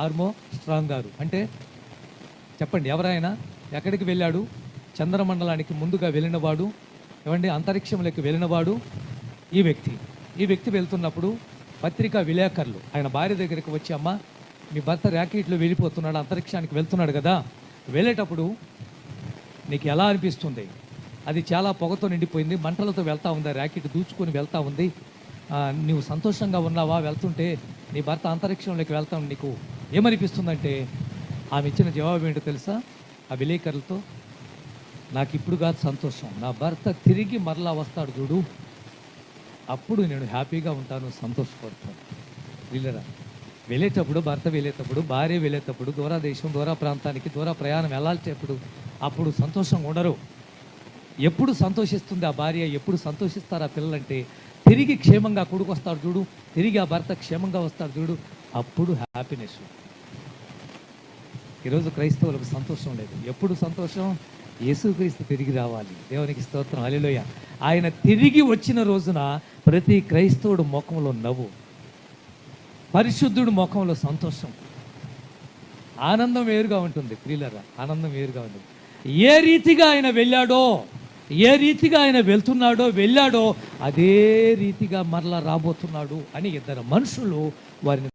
RMO strong గారు అంటే చెప్పండి, ఎవరైనా ఎక్కడికి వెళ్ళాడు? చంద్రమండలానికి ముందుగా వెళ్ళినవాడు, ఏమండి అంతరిక్షంలోకి వెళ్ళినవాడు ఈ వ్యక్తి వెళ్తున్నప్పుడు పత్రికా విలేకరులు ఆయన భార్య దగ్గరికి వచ్చి, అమ్మ మీ భర్త ర్యాకెట్లో వెళ్ళిపోతున్నాడు, అంతరిక్షానికి వెళ్తున్నాడు కదా, వెళ్ళేటప్పుడు నీకు ఎలా అనిపిస్తుంది? అది చాలా పొగతో నిండిపోయింది, మంటలతో వెళ్తూ ఉంది, ర్యాకెట్ దూచుకొని వెళ్తూ ఉంది, నువ్వు సంతోషంగా ఉన్నావా వెళ్తుంటే? నీ భర్త అంతరిక్షంలోకి వెళ్తాం నీకు ఏమనిపిస్తుందంటే ఆమె ఇచ్చిన జవాబు ఏంటో తెలుసా? ఆ విలేకరులతో, నాకు ఇప్పుడు కాదు సంతోషం, నా భర్త తిరిగి మరలా వస్తాడు చూడు, అప్పుడు నేను హ్యాపీగా ఉంటాను, సంతోషపడతాను. వీళ్ళరా వెళ్ళేటప్పుడు, భర్త వెళ్ళేటప్పుడు, భార్య వెళ్ళేటప్పుడు, దూరదేశం దూర ప్రాంతానికి దూర ప్రయాణం వెళ్ళాల్సేటప్పుడు అప్పుడు సంతోషంగా ఉండరు. ఎప్పుడు సంతోషిస్తుంది ఆ భార్య, ఎప్పుడు సంతోషిస్తారు ఆ పిల్లలంటే తిరిగి క్షేమంగా కొడుకు వస్తాడు చూడు, తిరిగి ఆ భర్త క్షేమంగా వస్తాడు చూడు, అప్పుడు హ్యాపీనెస్. ఈరోజు క్రైస్తవులకు సంతోషం లేదు. ఎప్పుడు సంతోషం? యేసుక్రీస్తు తిరిగి రావాలి. దేవునికి స్తోత్రం, హల్లెలూయా. ఆయన తిరిగి వచ్చిన రోజున ప్రతి క్రైస్తవుడు ముఖంలో నవ్వు, పరిశుద్ధుడు ముఖంలో సంతోషం, ఆనందం వేరుగా ఉంటుంది. ప్రియులారా, ఆనందం వేరుగా ఉంటుంది. ఏ రీతిగా ఆయన వెళ్ళాడో, ఏ రీతిగా ఆయన వెళ్ళాడో అదే రీతిగా మరలా రాబోతున్నాడు అని ఇద్దరు మనుషులు వారిని